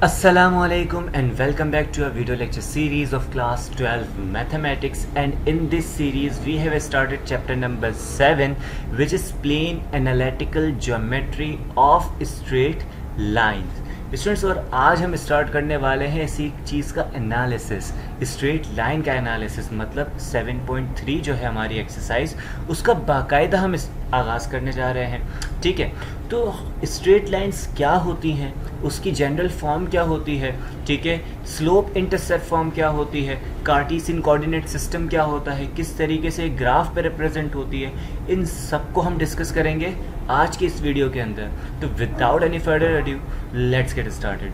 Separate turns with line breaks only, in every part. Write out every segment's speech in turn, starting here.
Assalamualaikum and welcome back to a video lecture series of class 12 mathematics, and in this series we have started chapter number 7 which is plane analytical geometry of straight lines students. और आज हम start करने वाले हैं इसी चीज़ का analysis, straight line का analysis, मतलब 7.3 जो है हमारी एक्सरसाइज उसका बाकायदा हम आगाज़ करने जा रहे हैं। ठीक है, तो स्ट्रेट लाइंस क्या होती हैं, उसकी जनरल फॉर्म क्या होती है, ठीक है, स्लोप इंटरसेप्ट फॉर्म क्या होती है, कार्टेशियन कोऑर्डिनेट सिस्टम क्या होता है, किस तरीके से ग्राफ पे रिप्रेजेंट होती है, इन सब को हम डिस्कस करेंगे आज की इस वीडियो के अंदर। तो without any further adieu let's get started.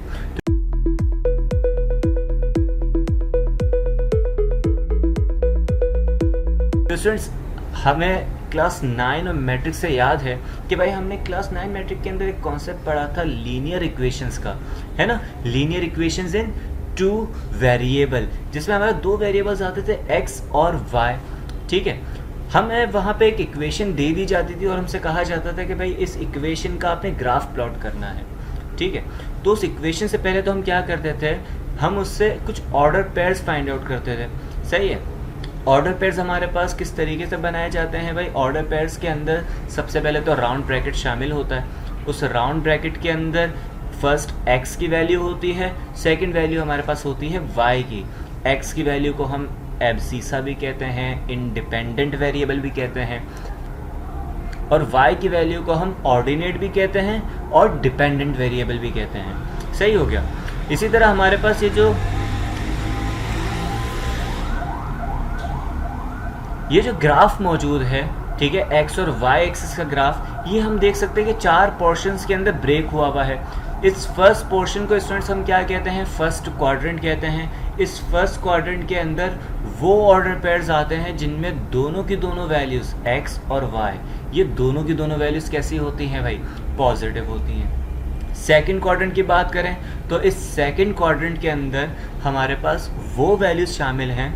तो स्टूडेंट्स, हमें क्लास 9 और मैट्रिक से याद है कि भाई हमने क्लास 9 मैट्रिक के अंदर एक कॉन्सेप्ट पढ़ा था लीनियर इक्वेशंस का, है ना, लीनियर इक्वेशंस इन 2 वेरिएबल, जिसमें हमारे 2 वेरिएबल्स आते थे x और y। ठीक है, हमें वहाँ पे एक इक्वेशन दे दी जाती थी और हमसे कहा जाता था कि भाई इस इक्वेशन का आपने ग्राफ प्लॉट करना है। ठीक है, तो उस इक्वेशन से पहले तो हम क्या करते थे, हम उससे कुछ ऑर्डर पेयर्स फाइंड आउट करते थे। सही है, ऑर्डर पेयर्स हमारे पास किस तरीके से बनाए जाते हैं भाई, ऑर्डर पेयर्स के अंदर सबसे पहले तो राउंड ब्रैकेट शामिल होता है। उस राउंड ब्रैकेट के अंदर फर्स्ट x की वैल्यू होती है, सेकंड वैल्यू हमारे पास होती है y की। x की वैल्यू को हम एब्सिसा भी कहते हैं, इंडिपेंडेंट वेरिएबल भी कहते हैं, और y की वैल्यू को हम ऑर्डिनेट भी कहते हैं और डिपेंडेंट वेरिएबल भी कहते हैं। सही हो गया। इसी तरह हमारे पास ये जो ग्राफ मौजूद है, ठीक है, x और y एक्सिस का ग्राफ, ये हम देख सकते हैं कि 4 पोर्शंस के अंदर ब्रेक हुआ है। इस फर्स्ट पोर्शन को स्टूडेंट्स हम क्या कहते हैं, फर्स्ट क्वाड्रेंट कहते हैं। इस फर्स्ट क्वाड्रेंट के अंदर वो ऑर्डर पेयर्स आते हैं जिनमें दोनों की दोनों वैल्यूज x और y, ये दोनों की दोनों वैल्यूज कैसी होती हैं भाई, पॉजिटिव होती हैं। सेकंड क्वाड्रेंट की बात करें तो इस सेकंड क्वाड्रेंट के अंदर हमारे पास वो वैल्यूज शामिल हैं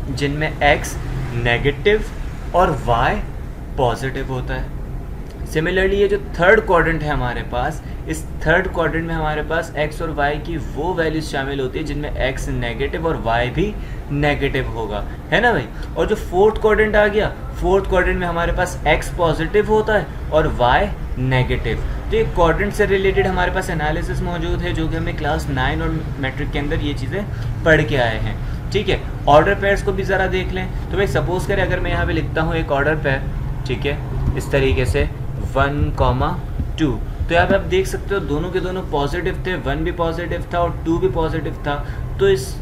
जिनमें x नेगेटिव और y पॉजिटिव होता है। सिमिलरली ये जो थर्ड क्वाड्रेंट है हमारे पास, इस थर्ड क्वाड्रेंट में हमारे पास x और y की वो वैल्यूज शामिल होती है जिनमें x नेगेटिव और y भी नेगेटिव होगा, है ना भाई। और जो फोर्थ क्वाड्रेंट आ गया, फोर्थ क्वाड्रेंट में हमारे पास x पॉजिटिव होता है और y नेगेटिव। तो ये क्वाड्रेंट से रिलेटेड हमारे पास एनालिसिस मौजूद है जो कि हमने क्लास 9 और मैट्रिक के अंदर ये चीज़ें पढ़ के आए हैं। ठीक है, ऑर्डर पेयर्स को भी ज़रा देख लें। तो भाई सपोज करें अगर मैं यहाँ पे लिखता हूँ एक ऑर्डर पेयर, ठीक है, इस तरीके से 1,2, तो यहाँ पे आप देख सकते हो दोनों के दोनों पॉजिटिव थे, 1 भी पॉजिटिव था और 2 भी पॉजिटिव था। तो इस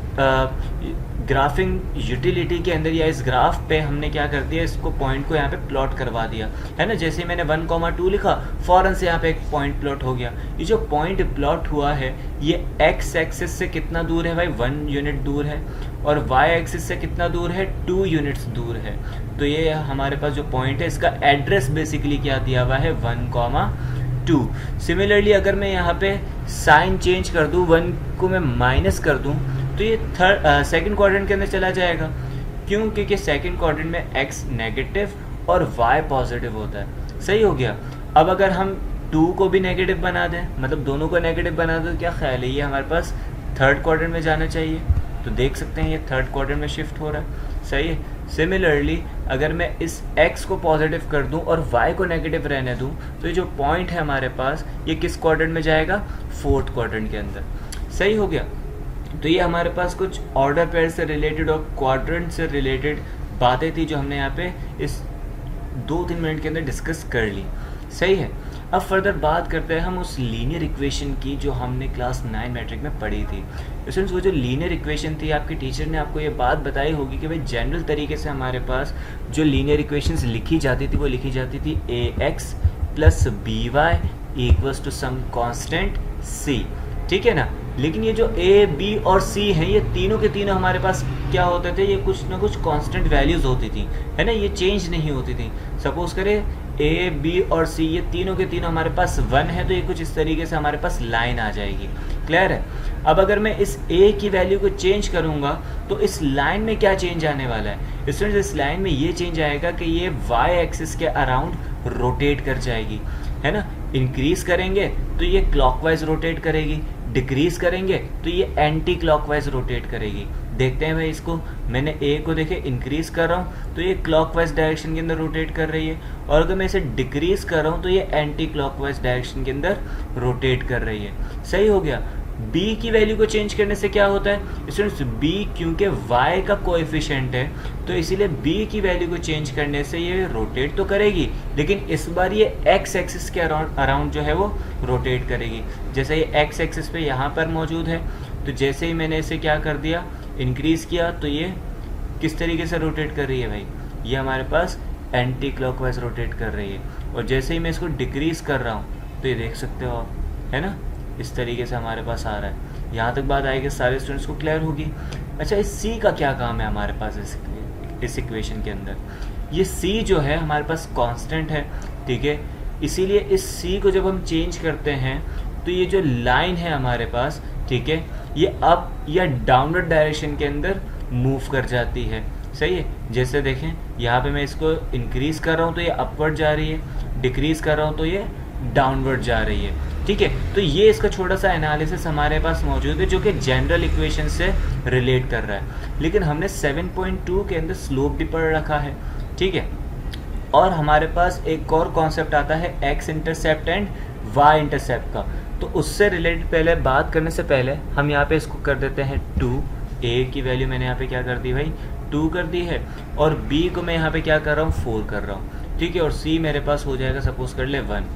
ग्राफिंग यूटिलिटी के अंदर या इस ग्राफ पे हमने क्या कर दिया, इसको पॉइंट को यहाँ पे प्लॉट करवा दिया, है ना। जैसे मैंने 1,2 लिखा, फौरन से यहाँ पे एक पॉइंट प्लॉट हो गया। ये जो पॉइंट प्लॉट हुआ है ये x एक्सिस से कितना दूर है भाई, 1 यूनिट दूर है, और y एक्सिस से कितना दूर है, 2 यूनिट्स दूर है। तो ये हमारे पास जो पॉइंट है इसका एड्रेस बेसिकली क्या दिया हुआ है, 1,2। सिमिलरली अगर मैं यहाँ पे साइन चेंज कर दूँ, 1 को मैं माइनस कर दूँ, तो ये सेकंड क्वाड्रेंट के अंदर चला जाएगा। क्यों? क्योंकि सेकंड क्वाड्रेंट में x नेगेटिव और y पॉजिटिव होता है। सही हो गया। अब अगर हम 2 को भी नेगेटिव बना दें, मतलब दोनों को नेगेटिव बना दें, तो क्या ख्याल है, ये हमारे पास थर्ड क्वाड्रेंट में जाना चाहिए। तो देख सकते हैं ये थर्ड क्वाड्रेंट में शिफ्ट हो रहा है। सही है। सिमिलरली अगर मैं इस x को पॉजिटिव कर दूं और y को नेगेटिव रहने दूं, तो ये जो पॉइंट है हमारे पास ये किस क्वाड्रेंट में जाएगा, फोर्थ क्वाड्रेंट के अंदर। सही हो गया। तो ये हमारे पास कुछ ऑर्डर पेयर से रिलेटेड और क्वाड्रेंट से रिलेटेड बातें थी जो हमने यहाँ पे इस 2-3 मिनट के अंदर डिस्कस कर ली। सही है। अब फर्दर बात करते हैं हम उस लीनियर इक्वेशन की जो हमने क्लास 9 मैट्रिक में पढ़ी थी। स्टूडेंट्स, वो जो लीनियर इक्वेशन थी, आपकी टीचर ने आपको ये बात बताई होगी कि भाई जनरल तरीके से हमारे पास जो लीनियर इक्वेशंस लिखी जाती थी वो लिखी जाती थी ax + by = some constant c। ठीक है ना। लेकिन ये जो a, b और c हैं, ये तीनों के तीनों हमारे पास क्या होते थे, ये कुछ ना कुछ कांस्टेंट वैल्यूज होती थी, है ना, ये चेंज नहीं होती थी। सपोज करें a, b और c ये तीनों के तीनों हमारे पास 1 है, तो ये कुछ इस तरीके से हमारे पास लाइन आ जाएगी। क्लियर है। अब अगर मैं इस a की वैल्यू को चेंज करूंगा तो इस लाइन में क्या चेंज आने वाला है, इस लाइन में ये चेंज आएगा कि ये y एक्सिस के अराउंड रोटेट कर जाएगी, है ना। इंक्रीज करेंगे तो ये क्लॉकवाइज रोटेट करेगी, डिक्रीज करेंगे तो ये एंटी क्लॉकवाइज रोटेट करेगी। देखते हैं भाई इसको, मैंने ए को देखे इंक्रीज कर रहा हूँ तो ये क्लॉकवाइज डायरेक्शन के अंदर रोटेट कर रही है, और अगर मैं इसे डिक्रीज कर रहा हूँ तो ये एंटी क्लॉकवाइज डायरेक्शन के अंदर रोटेट कर रही है। सही हो गया। b की वैल्यू को चेंज करने से क्या होता है स्टूडेंट्स, b क्योंकि y का कोएफिशिएंट है तो इसीलिए b की वैल्यू को चेंज करने से ये रोटेट तो करेगी, लेकिन इस बार ये x एक्सिस के अराउंड जो है वो रोटेट करेगी। जैसे ये x एक्सिस पे यहाँ पर मौजूद है, तो जैसे ही मैंने इसे क्या कर दिया, इंक्रीज किया, तो ये किस तरीके से रोटेट कर रही है भाई, ये हमारे पास एंटी क्लॉकवाइज रोटेट कर रही है। और जैसे ही मैं इसको डिक्रीज कर रहा हूँ तो ये देख सकते हो आप, है ना, इस तरीके से हमारे पास आ रहा है। यहाँ तक बात आएगी, सारे स्टूडेंट्स को क्लियर होगी। अच्छा, इस सी का क्या काम है हमारे पास इस इक्वेशन के अंदर, ये सी जो है हमारे पास कांस्टेंट है, ठीक है, इसीलिए इस सी को जब हम चेंज करते हैं तो ये जो लाइन है हमारे पास, ठीक है, ये अप या डाउनवर्ड डायरेक्शन के अंदर मूव कर जाती है। सही है, जैसे देखें यहाँ पे मैं इसको इंक्रीज कर रहा हूँ तो ये अपवर्ड जा रही है, डिक्रीज कर रहा हूँ तो ये डाउनवर्ड जा रही है। ठीक है, तो ये इसका छोटा सा एनालिसिस हमारे पास मौजूद है जो कि जनरल इक्वेशन से रिलेट कर रहा है, लेकिन हमने 7.2 के अंदर स्लोप भी पढ़ रखा है। ठीक है, और हमारे पास एक और कॉन्सेप्ट आता है x intercept and y intercept का, तो उससे रिलेटेड पहले बात करने से पहले हम यहाँ पे इसको कर देते हैं 2। ए की वैल्यू मैंने यहाँ पे क्या कर दी भाई, 2 कर दी है, और बी को मैं यहाँ पे क्या कर रहा हूँ, 4 कर रहा हूँ। ठीक है, और सी मेरे पास हो जाएगा, सपोज कर ले 1।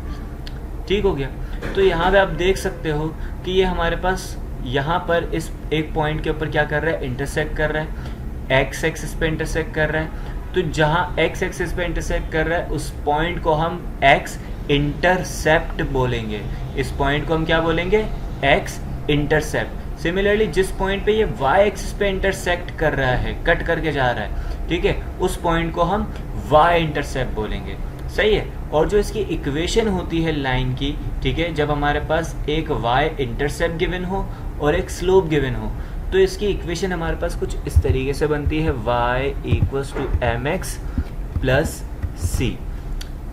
ठीक हो गया। तो यहाँ पे आप देख सकते हो कि ये हमारे पास यहाँ पर इस एक पॉइंट के ऊपर क्या कर रहा है, इंटरसेक्ट कर रहा है, एक्स एक्सिस पे इंटरसेक्ट कर रहा है। तो जहाँ एक्स एक्सिस पे इंटरसेक्ट कर रहा है उस पॉइंट को हम एक्स इंटरसेप्ट बोलेंगे, इस पॉइंट को हम क्या बोलेंगे, एक्स इंटरसेप्ट। सिमिलरली जिस पॉइंट पे ये वाई एक्सिस पे इंटरसेक्ट कर रहा है, कट करके जा रहा है, ठीक है, उस पॉइंट को हम वाई इंटरसेप्ट बोलेंगे। सही है, और जो इसकी इक्वेशन होती है लाइन की, ठीक है, जब हमारे पास एक वाई इंटरसेप्ट गिवन हो और एक स्लोप गिवन हो, तो इसकी इक्वेशन हमारे पास कुछ इस तरीके से बनती है, y equals to M X plus C.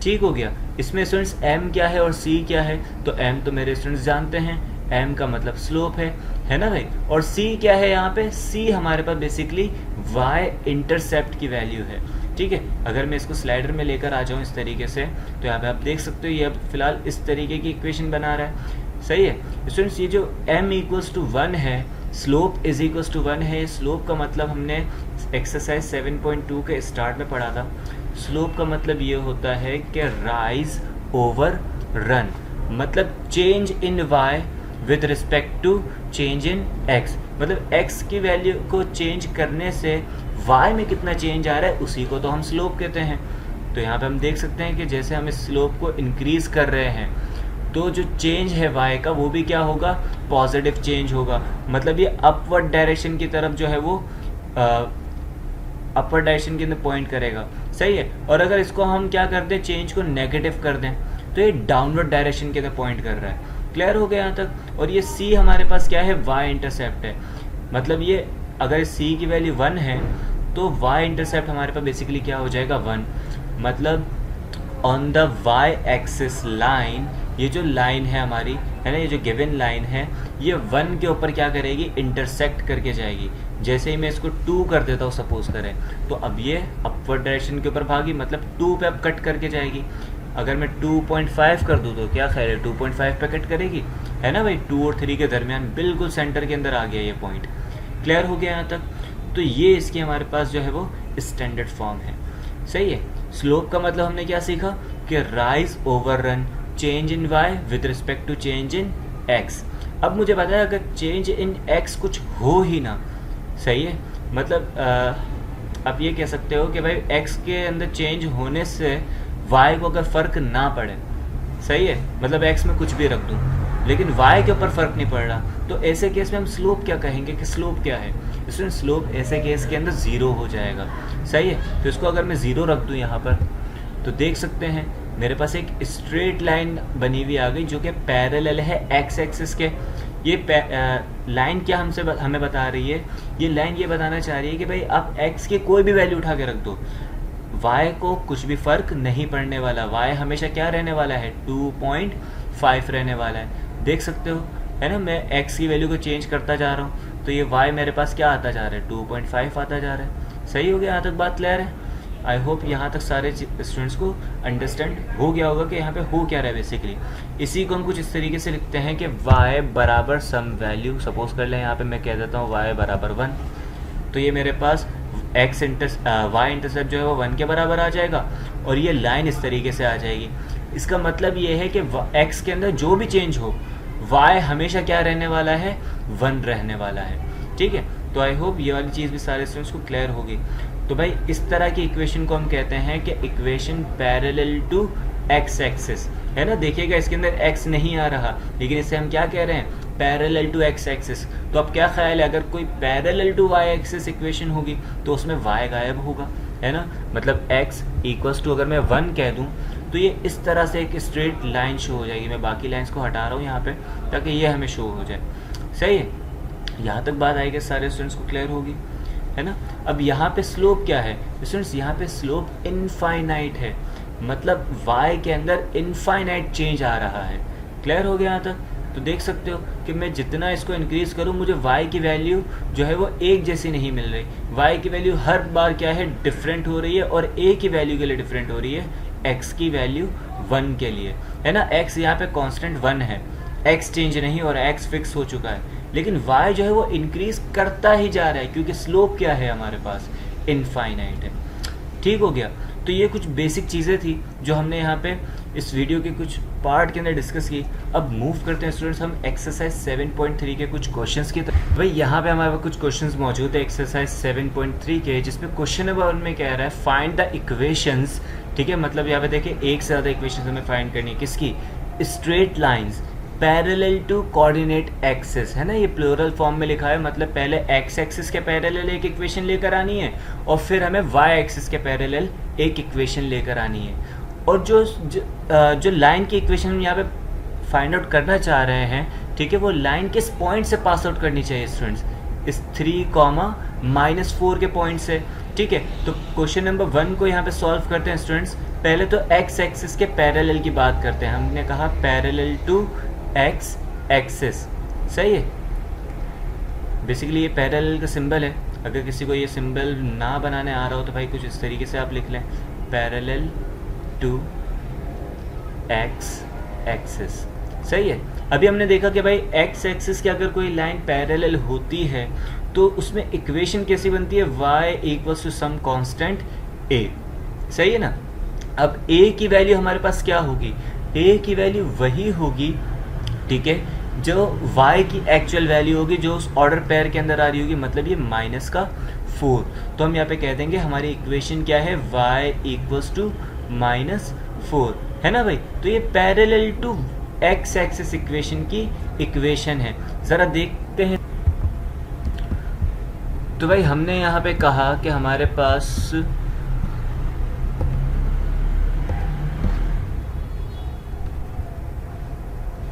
ठीक हो गया। इसमें स्टूडेंट्स m क्या है और c क्या है, तो m तो मेरे स्टूडेंट्स जानते हैं, m का मतलब स्लोप है ना भाई, और c क्या है यहाँ पे, c हमारे पास बेसिकली y इंटरसेप्ट की वैल्यू है। ठीक है, अगर मैं इसको स्लाइडर में लेकर आ जाऊँ इस तरीके से, तो यहाँ पे आप देख सकते हो ये अब फिलहाल इस तरीके की इक्वेशन बना रहा है। सही है स्टूडेंट्स, ये जो m इक्वल्स टू 1 है, स्लोप इज इक्वल्स टू 1 है, स्लोप का मतलब हमने एक्सरसाइज 7.2 के स्टार्ट में पढ़ा था। स्लोप का मतलब ये होता है कि राइज ओवर रन, मतलब change in y with respect to change in x, मतलब x की वैल्यू को चेंज करने से y में कितना चेंज आ रहा है उसी को तो हम स्लोप कहते हैं। तो यहाँ पे हम देख सकते हैं कि जैसे हम इस स्लोप को इंक्रीज कर रहे हैं तो जो चेंज है y का वो भी क्या होगा, पॉजिटिव चेंज होगा, मतलब ये अपवर्ड डायरेक्शन की तरफ जो है वो अपवर्ड डायरेक्शन के अंदर पॉइंट करेगा। सही है, और अगर इसको हम क्या कर दें, चेंज को नेगेटिव कर दें, तो ये डाउनवर्ड डायरेक्शन के अंदर पॉइंट कर रहा है। क्लियर हो गया यहाँ तक। और ये c हमारे पास क्या है, y इंटरसेप्ट है, मतलब ये अगर c की वैल्यू 1 है तो y इंटरसेप्ट हमारे पास बेसिकली क्या हो जाएगा, 1, मतलब on the y axis line, ये जो लाइन है हमारी, है ना, ये जो गिवन लाइन है, ये 1 के ऊपर क्या करेगी, इंटरसेक्ट करके जाएगी। जैसे ही मैं इसको 2 कर देता हूँ सपोज करें, तो अब ये अपवर्ड डायरेक्शन के ऊपर भागी, मतलब 2 पे अब कट करके जाएगी। अगर मैं 2.5 कर दूँ तो क्या ख्याल है, 2.5 पे कट करेगी, है ना भाई, 2 और 3 के दरमियान बिल्कुल सेंटर के अंदर आ गया ये पॉइंट। क्लियर हो गया यहाँ तक। तो ये इसकी हमारे पास जो है वो स्टैंडर्ड फॉर्म है। सही है, स्लोप का मतलब हमने क्या सीखा कि rise over run, change in y with respect to change in x। अब मुझे बताया अगर चेंज इन x कुछ हो ही ना, सही है, मतलब आप ये कह सकते हो कि भाई x के अंदर चेंज होने से y को अगर फ़र्क ना पड़े, सही है, मतलब x में कुछ भी रख दूँ लेकिन y के ऊपर फ़र्क नहीं पड़ रहा, तो ऐसे केस में हम स्लोप क्या कहेंगे कि स्लोप क्या है, इसमें स्लोप ऐसे केस के अंदर 0 हो जाएगा। सही है, तो इसको अगर मैं 0 रख दूँ यहाँ पर, तो देख सकते हैं मेरे पास एक स्ट्रेट लाइन बनी हुई आ गई जो कि पैरेलल है एक्स एक्सिस के। ये लाइन क्या हमें बता रही है, ये लाइन ये बताना चाह रही है कि भाई आप x की कोई भी वैल्यू उठा के रख दो, y को कुछ भी फ़र्क नहीं पड़ने वाला, y हमेशा क्या रहने वाला है, 2.5 रहने वाला है। देख सकते हो है ना, मैं x की वैल्यू को चेंज करता जा रहा हूँ तो ये y मेरे पास क्या आता जा रहा है, 2.5 आता जा रहा है। सही हो गया, यहाँ तक बात क्लियर है। आई होप यहाँ तक सारे स्टूडेंट्स को अंडरस्टैंड हो गया होगा कि यहाँ पे हो क्या रहा है बेसिकली। इसी को हम कुछ इस तरीके से लिखते हैं कि y बराबर सम वैल्यू, सपोज कर लें यहाँ पे मैं कह देता हूँ y बराबर 1, तो ये मेरे पास y इंटरसेप्ट जो है वो 1 के बराबर आ जाएगा और ये लाइन इस तरीके से आ जाएगी। इसका मतलब ये है कि x के अंदर जो भी चेंज हो y हमेशा क्या रहने वाला है, 1 रहने वाला है। ठीक है, तो आई होप ये वाली चीज़ भी सारे स्टूडेंट्स को क्लियर होगी। तो भाई इस तरह की इक्वेशन को हम कहते हैं कि equation parallel to x axis, है ना। देखिएगा इसके अंदर x नहीं आ रहा, लेकिन इसे हम क्या कह रहे हैं, पैरेलल टू x एक्सिस। तो अब क्या ख्याल है, अगर कोई parallel to y axis equation होगी तो उसमें y गायब होगा, है ना। मतलब x इक्वल्स टू अगर मैं 1 कह दूं तो ये इस तरह से एक स्ट्रेट लाइन शो हो जाएगी। मैं बाकी लाइंस को हटा रहा हूँ यहाँ पे ताकि ये हमें शो हो जाए। सही है, यहाँ तक बात आएगी, सारे स्टूडेंट्स को क्लियर होगी, है ना। अब यहाँ पे स्लोप क्या है स्टूडेंट्स, यहाँ पे स्लोप इनफाइनाइट है, मतलब y के अंदर इनफाइनाइट चेंज आ रहा है। क्लियर हो गया यहाँ तक। तो देख सकते हो कि मैं जितना इसको इंक्रीज करूँ मुझे y की वैल्यू जो है वो एक जैसी नहीं मिल रही। y की वैल्यू हर बार क्या है, डिफरेंट हो रही है, और a की वैल्यू के लिए डिफरेंट हो रही है, x की वैल्यू 1 के लिए, है ना। x यहाँ पे कांस्टेंट 1 है, x चेंज नहीं और x फिक्स हो चुका है, लेकिन y जो है वो इंक्रीज करता ही जा रहा है क्योंकि स्लोप क्या है हमारे पास, इनफाइनाइट है। ठीक हो गया। तो ये कुछ बेसिक चीज़ें थी जो हमने यहाँ पे इस वीडियो के कुछ पार्ट के अंदर डिस्कस की। अब मूव करते हैं स्टूडेंट्स हम एक्सरसाइज 7.3 के कुछ क्वेश्चंस की तरफ। भाई यहाँ पे हमारे पास कुछ क्वेश्चंस मौजूद है एक्सरसाइज 7.3 के, जिसमें क्वेश्चन नंबर 1 में कह रहा है फाइंड द इक्वेशंस। ठीक है, मतलब यहाँ पे देखिए एक से ज़्यादा इक्वेशंस हमें फाइंड करनी है, किसकी, straight lines parallel to coordinate axis, है ना। ये प्लूरल फॉर्म में लिखा है, मतलब पहले एक्स एक्सिस के पैरेलल एक इक्वेशन लेकर आनी है और फिर हमें वाई एक्सिस के पैरेलल एक इक्वेशन लेकर आनी है। और जो लाइन की इक्वेशन हम यहाँ पे फाइंड आउट करना चाह रहे हैं, ठीक है, वो लाइन किस पॉइंट से पास आउट करनी चाहिए स्टूडेंट्स, इस 3, -4 के पॉइंट से। ठीक है, तो क्वेश्चन नंबर 1 को यहाँ पे सॉल्व करते हैं स्टूडेंट्स। पहले तो एक्स एक्सिस के पैरेलल की बात करते हैं। हमने कहा पैरेलल टू एक्स एक्सिस, सही है। बेसिकली ये पैरेलल का सिंबल है, अगर किसी को ये सिंबल ना बनाने आ रहा हो तो भाई कुछ इस तरीके से आप लिख लें, पैरेलल टू एक्स एक्सिस, सही है। अभी हमने देखा कि भाई एक्स एक्सिस की अगर कोई लाइन पैरेलल होती है तो उसमें इक्वेशन कैसी बनती है, y equals to some constant a, सही है ना। अब a की वैल्यू हमारे पास क्या होगी, a की वैल्यू वही होगी, ठीक है, जो y की एक्चुअल वैल्यू होगी जो उस ऑर्डर पेयर के अंदर आ रही होगी, मतलब ये -4। तो हम यहाँ पे कह देंगे हमारी इक्वेशन क्या है, y इक्वल्स टू -4, है ना भाई। तो ये parallel to x axis equation की इक्वेशन है। ज़रा देखते हैं। तो भाई हमने यहाँ पे कहा कि हमारे पास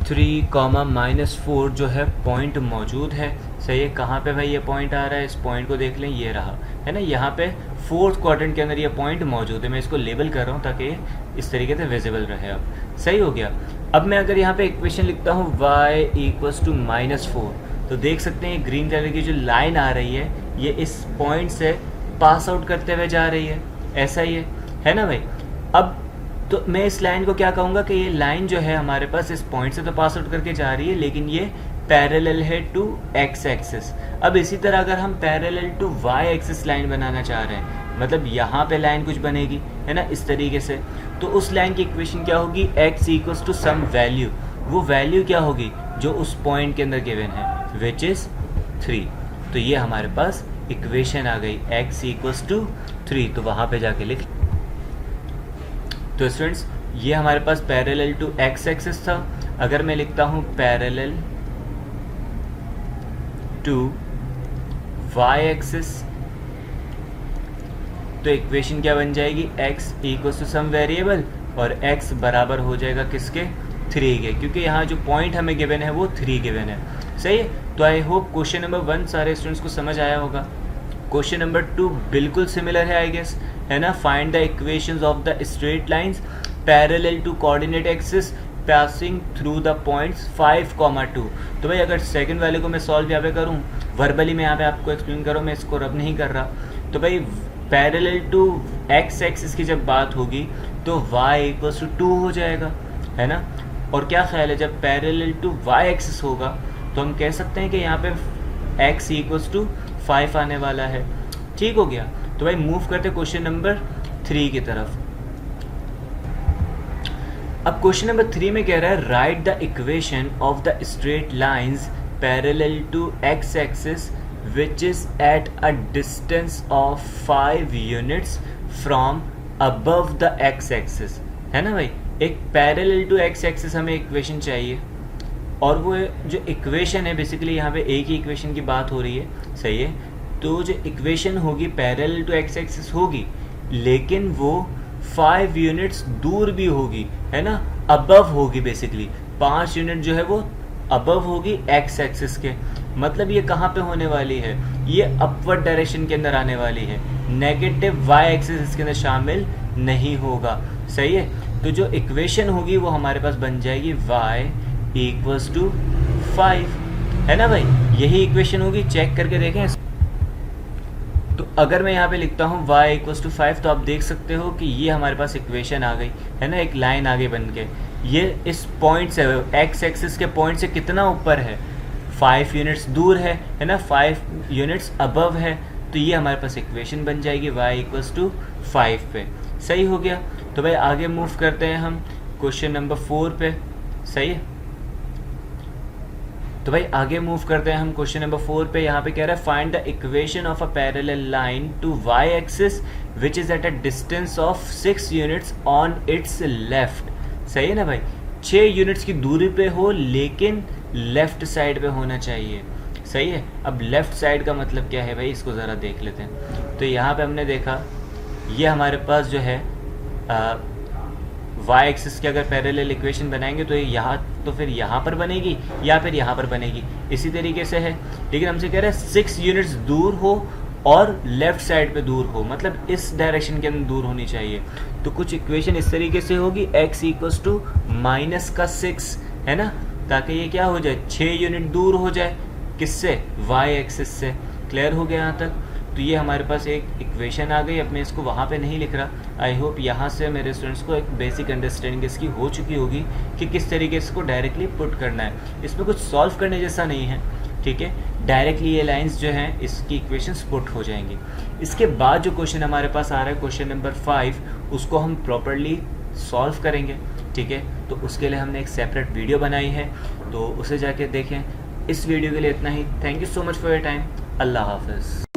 -4 जो है पॉइंट मौजूद है, सही है। कहाँ पे भाई ये पॉइंट आ रहा है, इस पॉइंट को देख लें, ये रहा, है ना। यहाँ पे 4th क्वाड्रेंट के अंदर ये पॉइंट मौजूद है। मैं इसको लेबल कर रहा हूँ ताकि इस तरीके से विजिबल रहे। अब सही हो गया। अब मैं अगर यहाँ पे इक्वेशन लिखता हूँ y इक्वल्स टू -4, तो देख सकते हैं ग्रीन कलर की जो लाइन आ रही है ये इस पॉइंट से पास आउट करते हुए जा रही है, ऐसा ही है ना भाई। अब तो मैं इस लाइन को क्या कहूँगा कि ये लाइन जो है हमारे पास इस पॉइंट से तो पास आउट करके जा रही है, लेकिन ये पैरेलल है टू एक्स एक्सिस। अब इसी तरह अगर हम parallel to Y axis line बनाना चाह रहे हैं, मतलब यहाँ पे लाइन कुछ बनेगी, है ना, इस तरीके से, तो उस लाइन की इक्वेशन क्या होगी, x equals to some value. वो वैल्यू क्या होगी जो उस पॉइंट के अंदर गिवन है, विच इज़ 3। तो ये हमारे पास इक्वेशन आ गई, x इक्वल्स टू 3। तो वहाँ पे जाके लिख। तो स्टूडेंट्स ये हमारे पास पैरेलल टू एक्स एक्सिस था। अगर मैं लिखता हूँ पैरेलल टू वाई एक्सिस, तो इक्वेशन क्या बन जाएगी, x equals to some variable और x बराबर हो जाएगा किसके, 3 के, क्योंकि यहाँ जो पॉइंट हमें गिवन है वो 3 गिवन है, सही है। तो आई होप क्वेश्चन नंबर 1 सारे स्टूडेंट्स को समझ आया होगा। क्वेश्चन नंबर 2 बिल्कुल सिमिलर है आई गेस, है ना। Find the equations of the straight lines parallel to coordinate axis passing through the points 5,2। तो भाई अगर सेकंड वाले को मैं सॉल्व यहाँ पे करूँ, वर्बली मैं यहाँ पे आपको एक्सप्लेन करूँ, मैं इसको रब नहीं कर रहा, तो भाई पैरेलल टू एक्स एक्सिस की जब बात होगी तो y इक्वल्स टू 2 हो जाएगा, है ना। और क्या ख्याल है, जब पैरेलल टू y एक्सिस होगा तो हम कह सकते हैं कि यहाँ पे x इक्वल्स टू 5 आने वाला है। ठीक हो गया। तो भाई मूव करते क्वेश्चन नंबर 3 की तरफ। अब क्वेश्चन नंबर 3 में कह रहा है right the equation of the straight lines parallel to x axis which is at a distance of 5 units from above the x axis, है ना भाई। एक पैरेलल टू एक्स एक्सिस हमें इक्वेशन चाहिए, और वो जो इक्वेशन है बेसिकली यहाँ पे एक ही इक्वेशन की बात हो रही है, सही है। तो जो इक्वेशन होगी पैरेलल टू एक्स एक्सिस होगी, लेकिन वो 5 यूनिट्स दूर भी होगी, है ना, अबव होगी। बेसिकली 5 यूनिट जो है वो अबव होगी एक्स एक्सिस के। मतलब ये कहाँ पे होने वाली है, ये अपवर्ड डायरेक्शन के अंदर आने वाली है, नेगेटिव वाई एक्सिस इसके अंदर शामिल नहीं होगा, सही है। तो जो इक्वेशन होगी वो हमारे पास बन जाएगी y इक्वल्स टू 5, है ना भाई। यही इक्वेशन होगी, चेक करके देखें। तो अगर मैं यहाँ पे लिखता हूँ y इक्वल्स टू 5, तो आप देख सकते हो कि ये हमारे पास इक्वेशन आ गई, है ना, एक लाइन आगे बन के। ये इस पॉइंट से एक्स एक्सिस के पॉइंट से कितना ऊपर है, 5 यूनिट्स दूर है ना, 5 यूनिट्स अबव है। तो ये हमारे पास इक्वेशन बन जाएगी y इक्वल्स टू 5 पे। सही हो गया। तो भाई आगे मूव करते हैं हम क्वेश्चन नंबर 4 पे, सही है। तो भाई आगे मूव करते हैं हम क्वेश्चन नंबर 4 पे। यहाँ पे कह रहा है find the equation of a parallel line to y axis which is at a distance of 6 units on its left. सही है ना भाई, 6 यूनिट्स की दूरी पे हो लेकिन लेफ्ट साइड पे होना चाहिए, सही है। अब लेफ्ट साइड का मतलब क्या है भाई, इसको ज़रा देख लेते हैं। तो यहाँ पे हमने देखा ये हमारे पास जो है y एक्सिस की अगर पैरेलल इक्वेशन बनाएंगे तो यहाँ तो फिर यहाँ पर बनेगी या फिर यहाँ पर बनेगी, इसी तरीके से है। लेकिन हमसे कह रहे हैं 6 यूनिट्स दूर हो और लेफ्ट साइड पे दूर हो, मतलब इस डायरेक्शन के अंदर दूर होनी चाहिए। तो कुछ इक्वेशन इस तरीके से होगी, x इक्वल्स टू -6, है ना, ताकि ये क्या हो जाए, 6 यूनिट दूर हो जाए, किससे, y एक्सिस से। क्लियर हो गया यहाँ तक। तो ये हमारे पास एक इक्वेशन आ गई। अब मैं इसको वहाँ पे नहीं लिख रहा। आई होप यहाँ से मेरे स्टूडेंट्स को एक बेसिक अंडरस्टैंडिंग इसकी हो चुकी होगी कि किस तरीके से इसको डायरेक्टली पुट करना है। इसमें कुछ सॉल्व करने जैसा नहीं है, ठीक है। डायरेक्टली ये लाइंस जो हैं इसकी इक्वेशंस पुट हो जाएंगी। इसके बाद जो क्वेश्चन हमारे पास आ रहा है क्वेश्चन नंबर 5, उसको हम प्रॉपरली सॉल्व करेंगे, ठीक है। तो उसके लिए हमने एक सेपरेट वीडियो बनाई है, तो उसे जाके देखें। इस वीडियो के लिए इतना ही। Thank you so much for your time. अल्लाह हाफ़िज़।